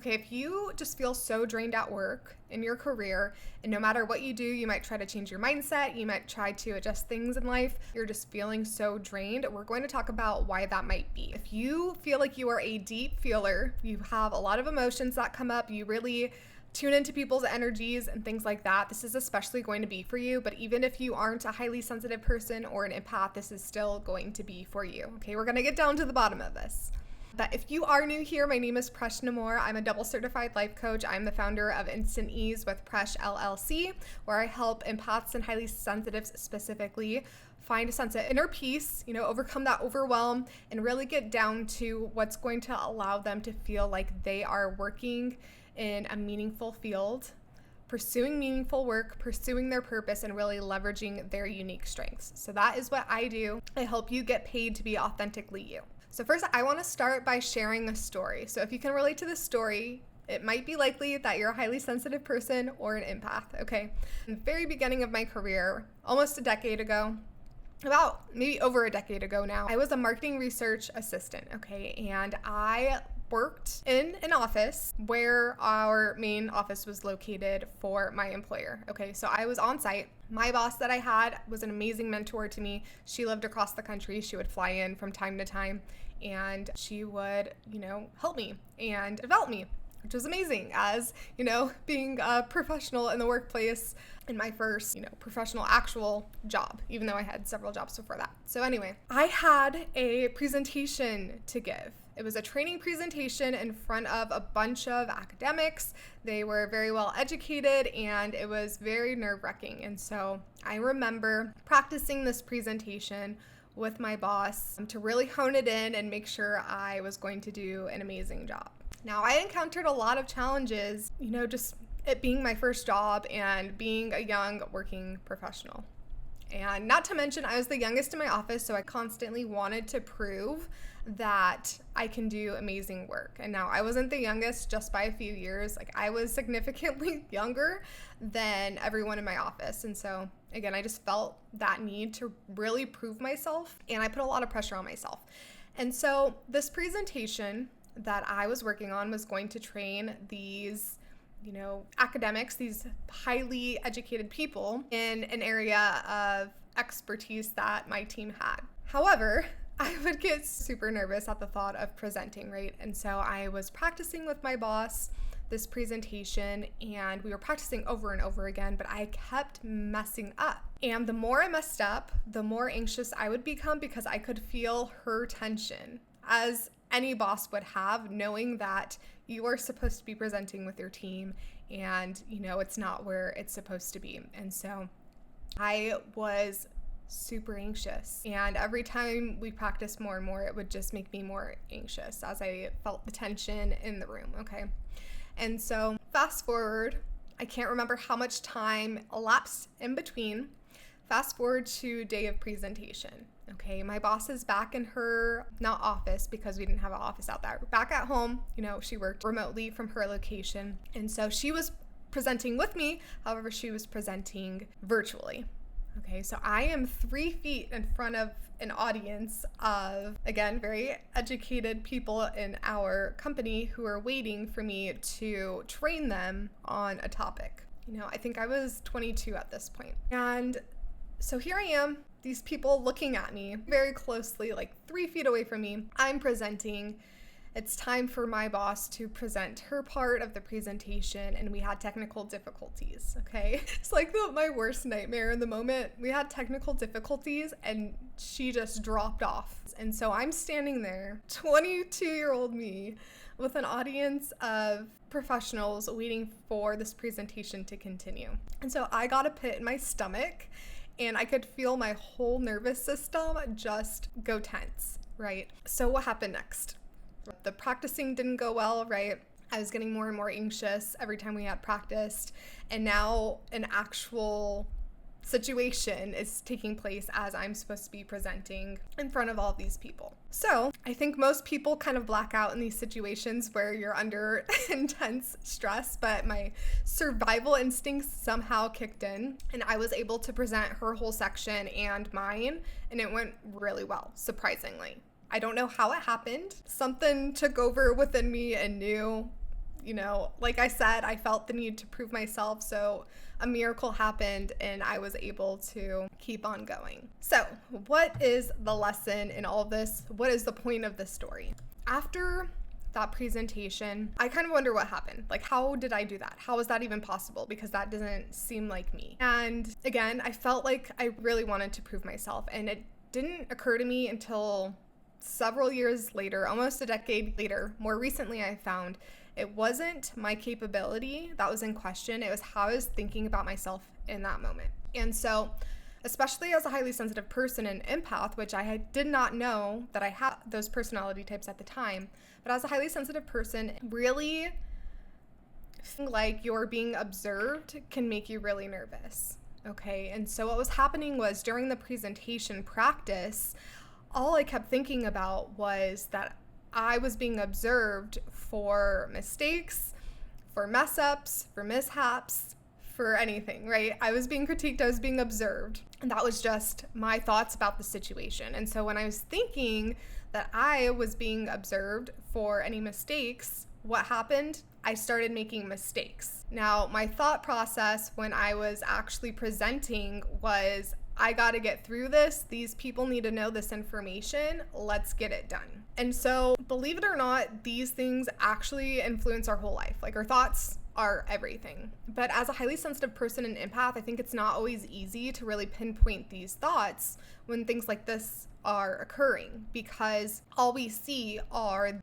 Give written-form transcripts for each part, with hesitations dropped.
Okay, if you just feel so drained at work, in your career, and no matter what you do, you might try to change your mindset, you might try to adjust things in life, you're just feeling so drained, we're going to talk about why that might be. If you feel like you are a deep feeler, you have a lot of emotions that come up, you really tune into people's energies and things like that, this is especially going to be for you. But even if you aren't a highly sensitive person or an empath, this is still going to be for you. Okay, we're going to get down to the bottom of this. But if you are new here, my name is Presh Namor. I'm a double certified life coach. I'm the founder of Instant Ease with Presh LLC, where I help empaths and highly sensitives specifically find a sense of inner peace, overcome that overwhelm and really get down to what's going to allow them to feel like they are working in a meaningful field, pursuing meaningful work, pursuing their purpose, and really leveraging their unique strengths. So that is what I do. I help you get paid to be authentically you. So first, I want to start by sharing a story. So if you can relate to this story, it might be likely that you're a highly sensitive person or an empath, okay? In the very beginning of my career, almost a decade ago, about maybe over a decade ago now, I was a marketing research assistant, okay? And I worked in an office where our main office was located for my employer. Okay, so I was on site. My boss that I had was an amazing mentor to me. She lived across the country. She would fly in from time to time and she would, help me and develop me, which was amazing as, being a professional in the workplace in my first, professional actual job, even though I had several jobs before that. So anyway, I had a presentation to give. It was a training presentation in front of a bunch of academics. They were very well educated and it was very nerve-wracking. And so I remember practicing this presentation with my boss to really hone it in and make sure I was going to do an amazing job. Now, I encountered a lot of challenges, just it being my first job and being a young working professional. And not to mention, I was the youngest in my office, so I constantly wanted to prove that I can do amazing work. And now I wasn't the youngest just by a few years. Like, I was significantly younger than everyone in my office. And so again, I just felt that need to really prove myself, and I put a lot of pressure on myself. And so this presentation that I was working on was going to train these academics, these highly educated people in an area of expertise that my team had. However, I would get super nervous at the thought of presenting, right? And so I was practicing with my boss this presentation, and we were practicing over and over again, but I kept messing up. And the more I messed up, the more anxious I would become because I could feel her tension, as any boss would have, knowing that you are supposed to be presenting with your team and it's not where it's supposed to be. And so I was super anxious, and every time we practiced more and more, it would just make me more anxious as I felt the tension in the room. Okay, and so fast forward, I can't remember how much time elapsed in between. Fast forward to day of presentation. Okay, my boss is back in her, not office because we didn't have an office out there, back at home. She worked remotely from her location. And so she was presenting with me. However, she was presenting virtually. Okay, so I am 3 feet in front of an audience of, again, very educated people in our company who are waiting for me to train them on a topic. I think I was 22 at this point. And so here I am, these people looking at me very closely, like 3 feet away from me. I'm presenting. It's time for my boss to present her part of the presentation, and we had technical difficulties, okay? It's like my worst nightmare in the moment. We had technical difficulties, and she just dropped off. And so I'm standing there, 22-year-old me, with an audience of professionals waiting for this presentation to continue. And so I got a pit in my stomach, and I could feel my whole nervous system just go tense, right? So what happened next? The practicing didn't go well, right? I was getting more and more anxious every time we had practiced, and now an actual situation is taking place as I'm supposed to be presenting in front of all of these people. So I think most people kind of black out in these situations where you're under intense stress, but my survival instincts somehow kicked in, and I was able to present her whole section and mine, and it went really well, surprisingly. I don't know how it happened. Something took over within me and knew Like I said, I felt the need to prove myself. So a miracle happened and I was able to keep on going. So what is the lesson in all of this? What is the point of this story? After that presentation, I kind of wonder what happened. Like, how did I do that? How is that even possible? Because that doesn't seem like me. And again, I felt like I really wanted to prove myself, and it didn't occur to me until several years later, almost a decade later. More recently, I found it wasn't my capability that was in question. It was how I was thinking about myself in that moment. And so, especially as a highly sensitive person and empath, which I did not know that I had those personality types at the time, but as a highly sensitive person, really feeling like you're being observed can make you really nervous. Okay, and so what was happening was during the presentation practice, all I kept thinking about was that I was being observed for mistakes, for mess ups, for mishaps, for anything, right? I was being critiqued, I was being observed. And that was just my thoughts about the situation. And so when I was thinking that I was being observed for any mistakes, what happened? I started making mistakes. Now, my thought process when I was actually presenting was, I gotta get through this. These people need to know this information. Let's get it done. And so, believe it or not, these things actually influence our whole life. Like, our thoughts are everything. But as a highly sensitive person and empath, I think it's not always easy to really pinpoint these thoughts when things like this are occurring, because all we see are,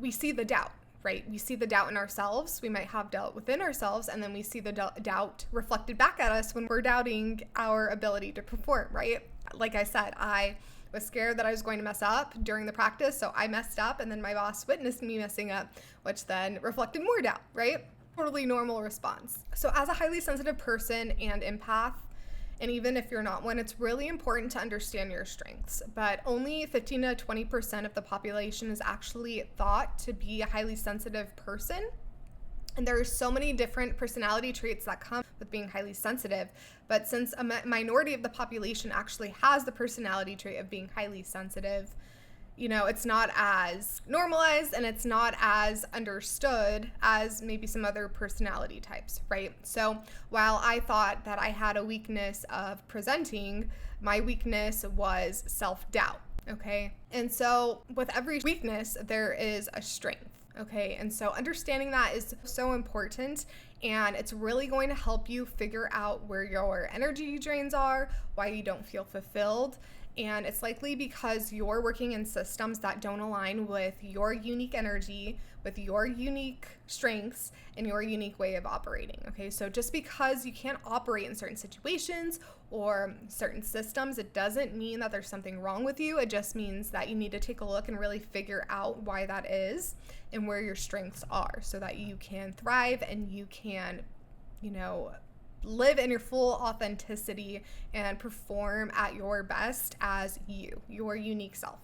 we see the doubt. Right? We see the doubt in ourselves. We might have doubt within ourselves, and then we see the doubt reflected back at us when we're doubting our ability to perform, right? Like I said, I was scared that I was going to mess up during the practice, so I messed up, and then my boss witnessed me messing up, which then reflected more doubt, right? Totally normal response. So as a highly sensitive person and empath, and even if you're not one, it's really important to understand your strengths. But only 15 to 20% of the population is actually thought to be a highly sensitive person. And there are so many different personality traits that come with being highly sensitive. But since a minority of the population actually has the personality trait of being highly sensitive, it's not as normalized and it's not as understood as maybe some other personality types, right? So while I thought that I had a weakness of presenting, my weakness was self-doubt, okay? And so with every weakness, there is a strength, okay? And so understanding that is so important, and it's really going to help you figure out where your energy drains are, why you don't feel fulfilled. And it's likely because you're working in systems that don't align with your unique energy, with your unique strengths, and your unique way of operating, okay? So just because you can't operate in certain situations or certain systems, it doesn't mean that there's something wrong with you. It just means that you need to take a look and really figure out why that is and where your strengths are so that you can thrive and you can, live in your full authenticity and perform at your best as your unique self.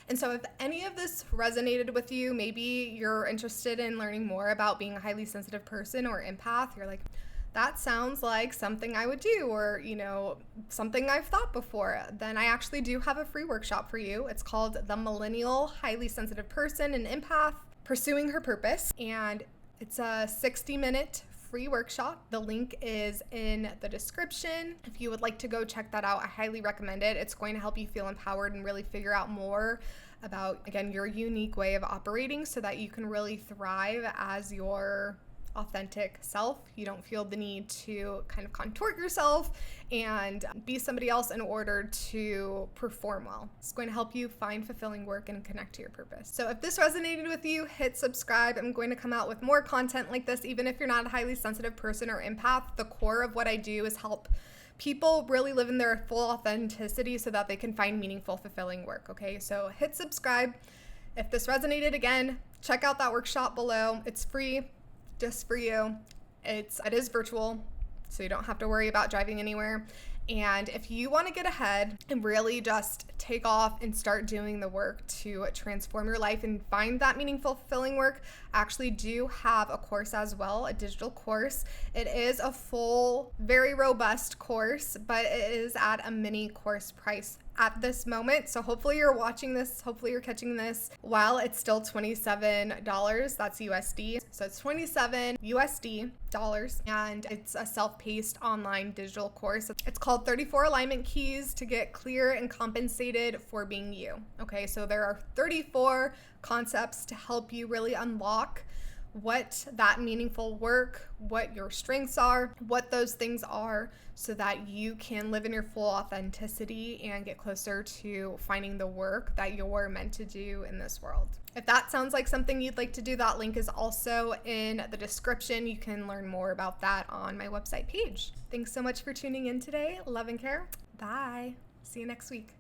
And so if any of this resonated with you, maybe you're interested in learning more about being a highly sensitive person or empath, you're like, that sounds like something I would do, or, something I've thought before, then I actually do have a free workshop for you. It's called The Millennial Highly Sensitive Person and Empath Pursuing Her Purpose. And it's a 60-minute free workshop. The link is in the description. If you would like to go check that out, I highly recommend it. It's going to help you feel empowered and really figure out more about, again, your unique way of operating so that you can really thrive as your authentic self. You don't feel the need to kind of contort yourself and be somebody else in order to perform well. It's going to help you find fulfilling work and connect to your purpose. So if this resonated with you, hit subscribe. I'm going to come out with more content like this, even if you're not a highly sensitive person or empath. The core of what I do is help people really live in their full authenticity so that they can find meaningful, fulfilling work, okay? So hit subscribe. If this resonated, again, check out that workshop below. It's free, just for you. It is virtual, so you don't have to worry about driving anywhere. And if you want to get ahead and really just take off and start doing the work to transform your life and find that meaningful, fulfilling work, I actually do have a course as well, a digital course. It is a full, very robust course, but it is at a mini course price at this moment. So hopefully you're watching this, hopefully you're catching this while it's still $27. That's USD. So it's 27 USD dollars, and it's a self-paced online digital course. It's called 34 Alignment Keys to Get Clear and Compensated for Being You. Okay, so there are 34 concepts to help you really unlock what that meaningful work, what your strengths are, what those things are, so that you can live in your full authenticity and get closer to finding the work that you're meant to do in this world. If that sounds like something you'd like to do, that link is also in the description. You can learn more about that on my website page. Thanks so much for tuning in today. Love and care. Bye. See you next week.